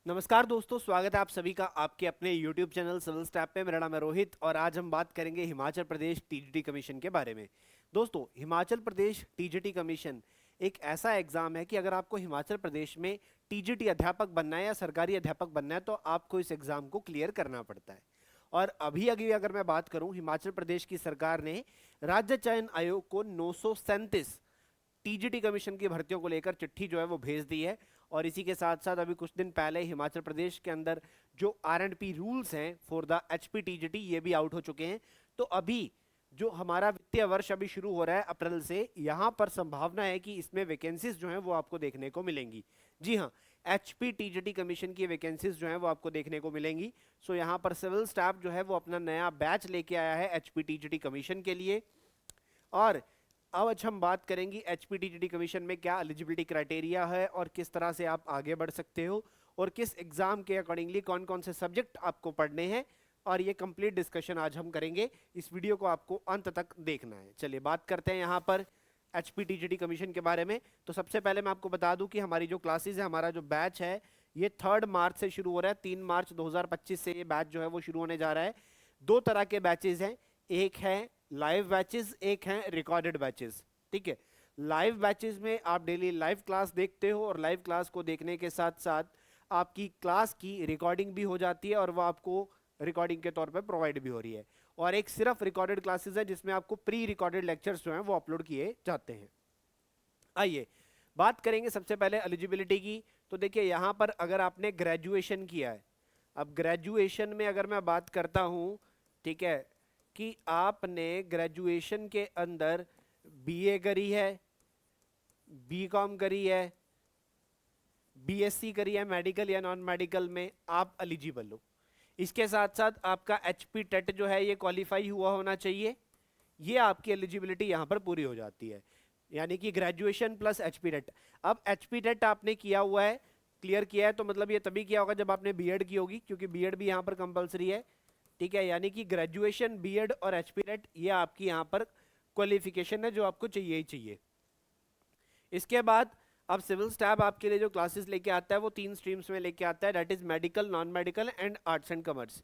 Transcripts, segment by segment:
नमस्कार दोस्तों, स्वागत है आप सभी का आपके अपने YouTube चैनल सिविल स्टैप पे। मेरा नाम है रोहित और आज हम बात करेंगे हिमाचल प्रदेश टीजीटी कमीशन के बारे में। दोस्तों, हिमाचल प्रदेश टीजीटी कमीशन एक ऐसा एग्जाम है कि अगर आपको हिमाचल प्रदेश में टीजीटी अध्यापक बनना है या सरकारी अध्यापक बनना है तो आपको इस एग्जाम को क्लियर करना पड़ता है। और अभी अभी अगर मैं बात करूं, हिमाचल प्रदेश की सरकार ने राज्य चयन आयोग को 937 टीजीटी कमीशन की भर्तियों को लेकर चिट्ठी जो है वो भेज दी है। और इसी के साथ साथ अभी कुछ दिन पहले हिमाचल प्रदेश के अंदर जो आर&पी रूल्स हैं फॉर द एचपी टीजीटी ये भी आउट हो चुके हैं। तो अभी जो हमारा वित्तीय वर्ष अभी शुरू हो रहा है अप्रैल से, यहाँ पर संभावना है कि इसमें वैकेंसीज जो हैं वो आपको देखने को मिलेंगी। जी हाँ, एचपी टीजीटी कमीशन की वैकेंसीज जो हैं वो आपको देखने को मिलेंगी। सो यहाँ पर सिविल स्टाफ जो है वो अपना नया बैच लेके आया है एचपी टीजीटी कमीशन के लिए। और आज हम बात करेंगे एचपीटीजीटी कमीशन में क्या एलिजिबिलिटी क्राइटेरिया है और किस तरह से आप आगे बढ़ सकते हो और किस एग्जाम के अकॉर्डिंगली कौन कौन से सब्जेक्ट आपको पढ़ने हैं। और ये कंप्लीट डिस्कशन आज हम करेंगे। इस वीडियो को आपको अंत तक देखना है। चलिए बात करते हैं यहाँ पर एचपीटीजीटी कमीशन के बारे में। तो सबसे पहले मैं आपको बता दूं कि हमारी जो क्लासेस है, हमारा जो बैच है, ये 3 मार्च से शुरू हो रहा है। 3 मार्च 2025 से ये बैच जो है वो शुरू होने जा रहा है। 2 तरह के बैचेस हैं, एक है लाइव बैचेस, एक है रिकॉर्डेड बैचेस। ठीक है, लाइव बैचेस में आप डेली लाइव क्लास देखते हो और लाइव क्लास को देखने के साथ साथ आपकी क्लास की रिकॉर्डिंग भी हो जाती है और वो आपको रिकॉर्डिंग के तौर पे प्रोवाइड भी हो रही है। और एक सिर्फ रिकॉर्डेड क्लासेस है जिसमें आपको प्री रिकॉर्डेड लेक्चर्स जो हैं वो अपलोड किए जाते हैं। आइए बात करेंगे सबसे पहले एलिजिबिलिटी की। तो देखिए यहाँ पर अगर आपने ग्रेजुएशन किया है, अब ग्रेजुएशन में अगर मैं बात करता हूँ, ठीक है, कि आपने ग्रेजुएशन के अंदर बीए करी है, बीकॉम करी है, बीएससी करी है मेडिकल या नॉन मेडिकल में, आप एलिजिबल हो। इसके साथ साथ आपका एचपी टेट जो है ये क्वालिफाई हुआ होना चाहिए। ये आपकी एलिजिबिलिटी यहाँ पर पूरी हो जाती है, यानी कि ग्रेजुएशन प्लस एचपी टेट। अब एचपी टेट आपने किया हुआ है, क्लियर किया है, तो मतलब ये तभी किया होगा जब आपने बीएड की होगी, क्योंकि बीएड भी यहाँ पर कंपलसरी है। ठीक है, यानी कि ग्रेजुएशन, बीएड और एचपी टेट ये आपकी यहाँ पर क्वालिफिकेशन है जो आपको चाहिए ही चाहिए। इसके बाद अब सिविल स्टाफ आपके लिए जो क्लासेस लेके आता है वो 3 स्ट्रीम्स में लेके आता है, that is medical, non medical and arts and commerce.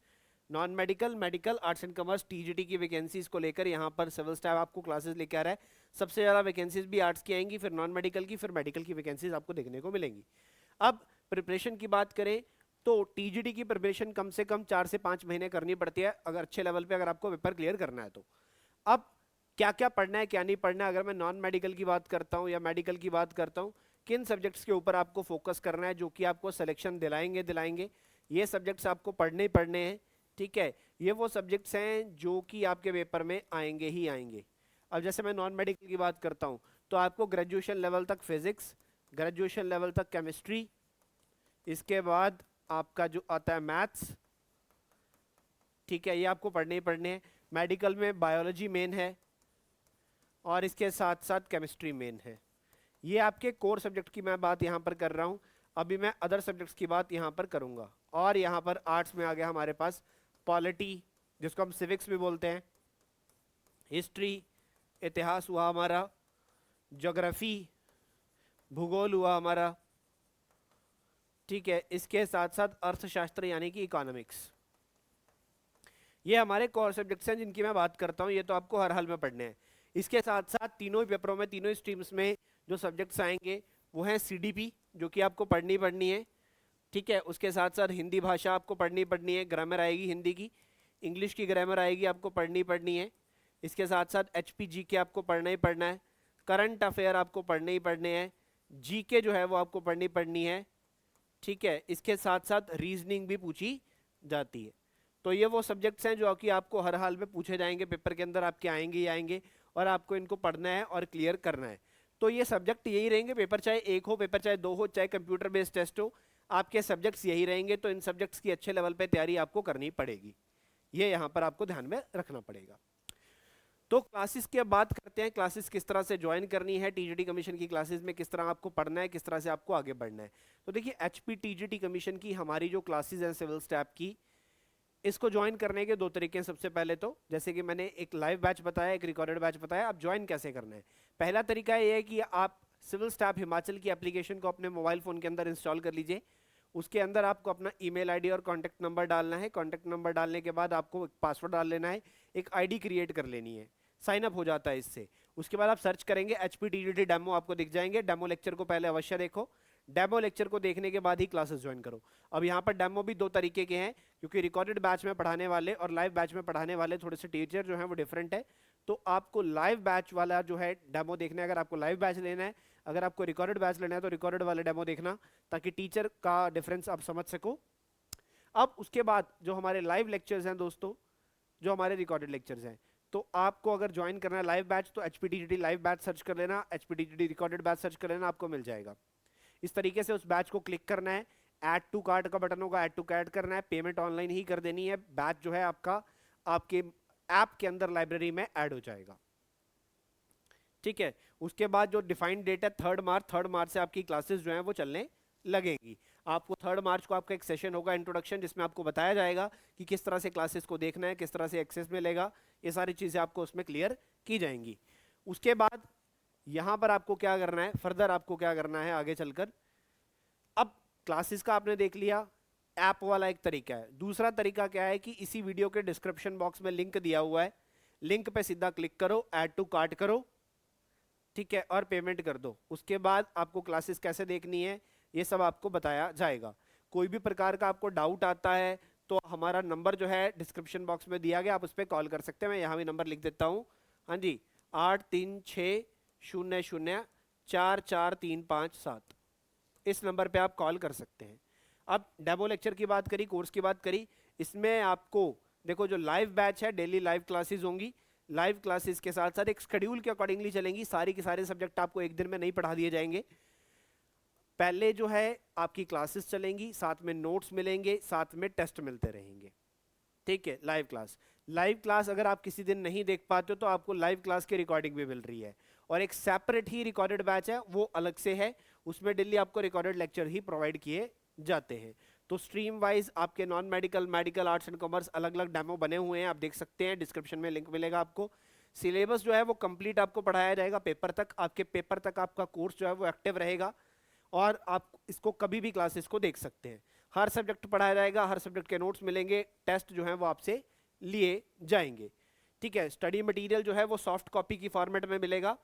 Non medical, medical, arts and commerce TGT की वैकेंसीज को लेकर यहाँ पर सिविल स्टाफ आपको क्लासेस लेके आ रहा है। सबसे ज़्यादा वैकेंसीज भी आर्ट्स की आएंगी, फिर नॉन मेडिकल की, फिर मेडिकल की वैकेंसीज आपको देखने को मिलेंगी। अब प्रिपरेशन की बात करें तो टीजीटी की प्रिपरेशन कम से कम 4 से 5 महीने करनी पड़ती है अगर अच्छे लेवल पे अगर आपको पेपर क्लियर करना है तो। अब क्या क्या पढ़ना है क्या नहीं पढ़ना है, अगर मैं नॉन मेडिकल की बात करता हूँ या मेडिकल की बात करता हूँ, किन सब्जेक्ट्स के ऊपर आपको फोकस करना है जो कि आपको सिलेक्शन दिलाएंगे, ये सब्जेक्ट्स आपको पढ़ने ही पढ़ने हैं। ठीक है, ये वो सब्जेक्ट्स हैं जो कि आपके पेपर में आएंगे ही आएंगे। अब जैसे मैं नॉन मेडिकल की बात करता हूँ तो आपको ग्रेजुएशन लेवल तक फिजिक्स, ग्रेजुएशन लेवल तक केमिस्ट्री, इसके बाद आपका जो आता है मैथ्स, ठीक है, ये आपको पढ़ने ही पढ़ने हैं। मेडिकल में बायोलॉजी मेन है और इसके साथ साथ केमिस्ट्री मेन है। ये आपके कोर सब्जेक्ट की मैं बात यहाँ पर कर रहा हूँ। अभी मैं अदर सब्जेक्ट्स की बात यहाँ पर करूँगा। और यहाँ पर आर्ट्स में आ गया हमारे पास पॉलिटी, जिसको हम सिविक्स भी बोलते हैं, हिस्ट्री, इतिहास हुआ हमारा, ज्योग्राफी, भूगोल हुआ हमारा, ठीक है, इसके साथ साथ अर्थशास्त्र यानी कि इकोनॉमिक्स। ये हमारे कोर सब्जेक्ट्स हैं जिनकी मैं बात करता हूँ, ये तो आपको हर हाल में पढ़ने हैं। इसके साथ साथ तीनों ही पेपरों में, तीनों ही स्ट्रीम्स में जो सब्जेक्ट्स आएंगे वो हैं सीडीपी, जो कि आपको पढ़नी है। ठीक है, उसके साथ साथ हिंदी भाषा आपको पढ़नी है, ग्रामर आएगी हिंदी की, इंग्लिश की ग्रामर आएगी, आपको पढ़नी है। इसके साथ साथ एचपीजी के आपको पढ़ना ही पढ़ना है, करंट अफेयर आपको पढ़ने ही पढ़ने हैं, जीके जो है वो आपको पढ़नी है। ठीक है, इसके साथ साथ रीजनिंग भी पूछी जाती है। तो ये वो सब्जेक्ट्स हैं जो कि आपको हर हाल में पूछे जाएंगे, पेपर के अंदर आपके आएंगे ही आएंगे और आपको इनको पढ़ना है और क्लियर करना है। तो ये सब्जेक्ट यही रहेंगे, पेपर चाहे एक हो, पेपर चाहे 2 हो, चाहे कंप्यूटर बेस्ड टेस्ट हो, आपके सब्जेक्ट्स यही रहेंगे। तो इन सब्जेक्ट्स की अच्छे लेवल पे तैयारी आपको करनी पड़ेगी, ये यहाँ पर आपको ध्यान में रखना पड़ेगा। तो क्लासेस की अब बात करते हैं, क्लासेस किस तरह से ज्वाइन करनी है, टीजीटी कमीशन की क्लासेस में किस तरह आपको पढ़ना है, किस तरह से आपको आगे बढ़ना है। तो देखिए, एचपी टीजीटी कमीशन की हमारी जो क्लासेस हैं सिविल स्टाफ की, इसको ज्वाइन करने के 2 तरीके हैं। सबसे पहले तो जैसे कि मैंने एक लाइव बैच बताया, एक रिकॉर्डेड बैच बताया, आप ज्वाइन कैसे करना है। पहला तरीका ये है कि आप सिविल स्टाफ हिमाचल की एप्लीकेशन को अपने मोबाइल फोन के अंदर इंस्टॉल कर लीजिए। उसके अंदर आपको अपना ईमेल आईडी और कॉन्टैक्ट नंबर डालना है। कॉन्टैक्ट नंबर डालने के बाद आपको एक पासवर्ड डाल लेना है, एक आईडी क्रिएट कर लेनी है, साइन अप हो जाता है इससे। उसके बाद आप सर्च करेंगे HPTGT डेमो, आपको दिख जाएंगे। डेमो लेक्चर को पहले अवश्य देखो, डेमो लेक्चर को देखने के बाद ही क्लासेस ज्वाइन करो। अब यहाँ पर डेमो भी दो तरीके के हैं, क्योंकि रिकॉर्डेड बैच में पढ़ाने वाले और लाइव बैच में पढ़ाने वाले थोड़े से टीचर जो हैं वो डिफरेंट है। तो आपको लाइव बैच वाला जो है डेमो देखना है, अगर आपको लाइव बैच लेना है। अगर आपको रिकॉर्डेड बैच लेना है तो रिकॉर्डेड वाले डेमो देखना, ताकि टीचर का डिफरेंस आप समझ सको। अब उसके बाद जो हमारे लाइव लेक्चर्स हैं दोस्तों, जो हमारे रिकॉर्डेड लेक्चर्स हैं, तो आपको अगर ज्वाइन करना है लाइव बैच तो HPTGT लाइव बैच सर्च कर लेना, HPTGT रिकॉर्डेड बैच सर्च कर लेना, आपको मिल जाएगा। इस तरीके से उस बैच को क्लिक करना है, ऐड टू कार्ट का बटन होगा, ऐड टू कार्ट करना है, पेमेंट ऑनलाइन ही कर देनी है। बैच जो है आपका आपके ऐप के अंदर लाइब्रेरी में ऐड हो जाएगा, ठीक है। उसके बाद जो डिफाइंड डेट है 3 मार्च, 3 मार्च से आपकी क्लासेस जो हैं वो चलने लगेंगी। आपको 3 मार्च को आपका एक सेशन होगा इंट्रोडक्शन, जिसमें आपको बताया जाएगा कि किस तरह से क्लासेस को देखना है, किस तरह से एक्सेस मिलेगा, ये सारी चीज़ें आपको उसमें क्लियर की जाएंगी। उसके बाद यहाँ पर आपको क्या करना है, फर्दर आपको क्या करना है आगे चलकर। अब क्लासेस का आपने देख लिया, ऐप वाला एक तरीका है। दूसरा तरीका क्या है कि इसी वीडियो के डिस्क्रिप्शन बॉक्स में लिंक दिया हुआ है, लिंक पे सीधा क्लिक करो, ऐड टू कार्ट करो, ठीक है, और पेमेंट कर दो। उसके बाद आपको क्लासेस कैसे देखनी है ये सब आपको बताया जाएगा। कोई भी प्रकार का आपको डाउट आता है तो हमारा नंबर जो है डिस्क्रिप्शन बॉक्स में दिया गया, आप उस पर कॉल कर सकते हैं। मैं यहाँ भी नंबर लिख देता हूँ, हाँ जी, 8360044357, इस नंबर पे आप कॉल कर सकते हैं। अब डेमो लेक्चर की बात करी, कोर्स की बात करी, इसमें आपको देखो जो लाइव बैच है, डेली लाइव क्लासेस होंगी। लाइव क्लासेस के साथ साथ एक शेड्यूल के अकॉर्डिंगली चलेंगी, सारी के सारे सब्जेक्ट आपको एक दिन में नहीं पढ़ा दिए जाएंगे। पहले जो है आपकी क्लासेस चलेंगी, साथ में नोट्स मिलेंगे, साथ में टेस्ट मिलते रहेंगे, ठीक है। लाइव क्लास अगर आप किसी दिन नहीं देख पाते हो तो आपको लाइव क्लास की रिकॉर्डिंग भी मिल रही है, और एक सेपरेट ही रिकॉर्डेड बैच है, वो अलग से है, उसमें डेली आपको रिकॉर्डेड लेक्चर ही प्रोवाइड किए जाते हैं। तो स्ट्रीम वाइज आपके non medical, medical, arts and commerce अलग अलग डेमो बने हुए हैं, आप देख सकते हैं, डिस्क्रिप्शन में लिंक मिलेगा आपको। सिलेबस जो है वो कंप्लीट आपको पढ़ाया जाएगा पेपर तक, आपके पेपर तक आपका कोर्स जो है वो एक्टिव रहेगा, और आप इसको कभी भी क्लासेस को देख सकते हैं। हर सब्जेक्ट पढ़ाया जाएगा, हर सब्जेक्ट के नोट्स मिलेंगे, टेस्ट जो है वो आपसे लिए जाएंगे, ठीक है। स्टडी मटेरियल जो है वो सॉफ्ट कॉपी की फॉर्मेट में मिलेगा।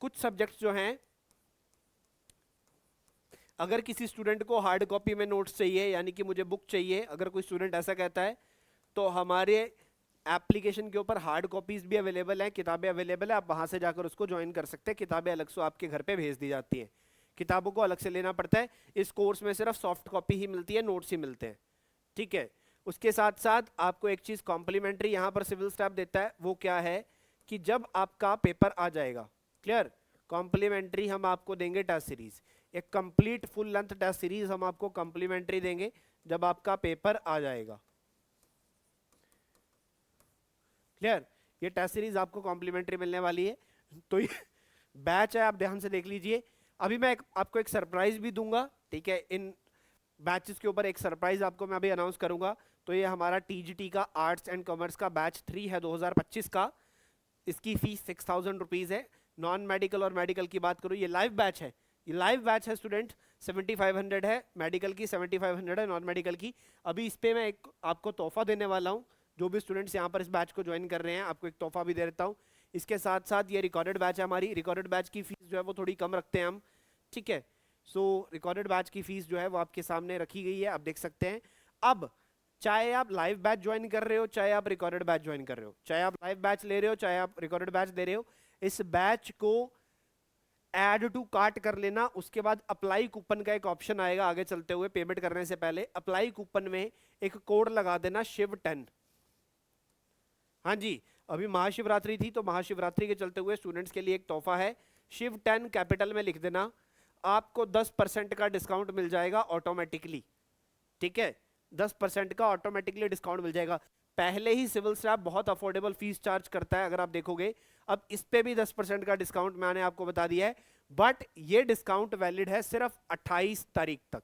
कुछ सब्जेक्ट्स जो हैं, अगर किसी स्टूडेंट को हार्ड कॉपी में नोट्स चाहिए, यानी कि मुझे बुक चाहिए, अगर कोई स्टूडेंट ऐसा कहता है, तो हमारे एप्लीकेशन के ऊपर हार्ड कॉपीज भी अवेलेबल हैं, किताबें अवेलेबल है, आप वहां से जाकर उसको ज्वाइन कर सकते हैं। किताबें अलग से आपके घर पे भेज दी जाती हैं, किताबों को अलग से लेना पड़ता है। इस कोर्स में सिर्फ सॉफ्ट कॉपी ही मिलती है, नोट्स ही मिलते हैं, ठीक है। उसके साथ साथ आपको एक चीज कॉम्प्लीमेंट्री यहाँ पर सिविल स्टाफ देता है, वो क्या है कि जब आपका पेपर आ जाएगा, क्लियर, कॉम्प्लीमेंट्री हम आपको देंगे टेस्ट सीरीज, एक complete full length test series हम आपको कॉम्प्लीमेंट्री देंगे जब आपका पेपर आ जाएगा, क्लियर। ये टेस्ट सीरीज आपको कॉम्प्लीमेंट्री मिलने वाली है। तो ये बैच है, आप ध्यान से देख लीजिए। अभी मैं आपको एक सरप्राइज भी दूंगा, ठीक है, इन बैचेस के ऊपर एक सरप्राइज आपको मैं अभी अनाउंस करूंगा। तो ये हमारा TGT का आर्ट्स एंड कॉमर्स का बैच 3 है 2025 का, इसकी फीस 6000 रुपीज है। नॉन मेडिकल और मेडिकल की बात करूँ, ये लाइव बैच है, ये लाइव बैच है स्टूडेंट, 7500 है मेडिकल की, 7500 है नॉन मेडिकल की। अभी इस पे मैं एक आपको तोहफा देने वाला हूँ, जो भी स्टूडेंट्स यहाँ पर इस बैच को ज्वाइन कर रहे हैं, आपको एक तोहफा भी दे देता हूँ। इसके साथ साथ ये रिकॉर्डेड बैच है हमारी, रिकॉर्डेड बैच की फीस जो है वो थोड़ी कम रखते हैं हम, ठीक है। सो रिकॉर्डेड बैच की फीस जो है वो आपके सामने रखी गई है, आप देख सकते हैं। अब चाहे आप लाइव बैच ज्वाइन कर रहे हो, चाहे आप रिकॉर्डेड बैच ज्वाइन कर रहे हो, चाहे आप लाइव बैच ले रहे हो, चाहे आप रिकॉर्डेड बैच दे रहे हो, इस बैच को ऐड टू कार्ट कर लेना। उसके बाद अप्लाई कूपन का एक ऑप्शन आएगा आगे चलते हुए, पेमेंट करने से पहले अप्लाई कूपन में एक कोड लगा देना शिव10। हाँ जी, अभी महाशिवरात्रि थी, तो महाशिवरात्रि के चलते हुए स्टूडेंट्स के लिए एक तोहफा है, शिव10 कैपिटल में लिख देना, आपको 10% का डिस्काउंट मिल जाएगा ऑटोमेटिकली, ठीक है, 10% का ऑटोमेटिकली डिस्काउंट मिल जाएगा। पहले ही सिविल स्टाफ बहुत अफोर्डेबल फीस चार्ज करता है, अगर आप देखोगे। अब इस पे भी 10% का डिस्काउंट मैंने आपको बता दिया है, बट ये डिस्काउंट वैलिड है सिर्फ 28 तारीख तक,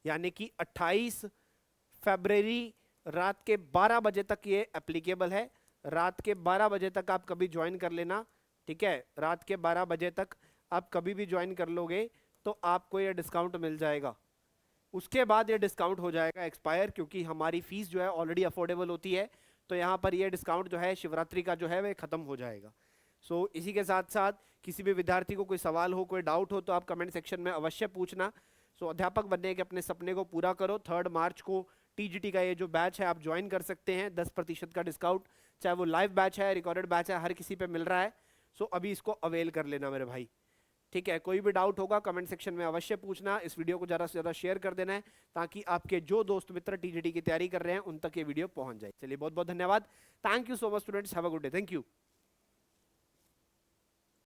यानी कि 28 फरवरी रात के 12 बजे तक ये एप्लीकेबल है। रात के 12 बजे तक आप कभी ज्वाइन कर लेना, ठीक है, रात के 12 बजे तक आप कभी भी ज्वाइन कर लोगे तो आपको ये डिस्काउंट मिल जाएगा, उसके बाद ये डिस्काउंट हो जाएगा एक्सपायर, क्योंकि हमारी फीस जो है ऑलरेडी अफोर्डेबल होती है, तो यहाँ पर ये डिस्काउंट जो है शिवरात्रि का जो है वह खत्म हो जाएगा। सो इसी के साथ साथ किसी भी विद्यार्थी को कोई सवाल हो, कोई डाउट हो, तो आप कमेंट सेक्शन में अवश्य पूछना। सो अध्यापक बनने के अपने सपने को पूरा करो। 3 मार्च को टीजीटी का ये जो बैच है आप ज्वाइन कर सकते हैं, 10% का डिस्काउंट, चाहे वो लाइव बैच है, रिकॉर्डेड बैच है, हर किसी पे मिल रहा है। सो अभी इसको अवेल कर लेना मेरे भाई, ठीक है। कोई भी डाउट होगा कमेंट सेक्शन में अवश्य पूछना। इस वीडियो को ज़्यादा से ज़्यादा शेयर कर देना है, ताकि आपके जो दोस्त मित्र टीजीटी की तैयारी कर रहे हैं उन तक ये वीडियो पहुंच जाए। चलिए बहुत बहुत धन्यवाद। Thank you so much students, have a good day, thank you.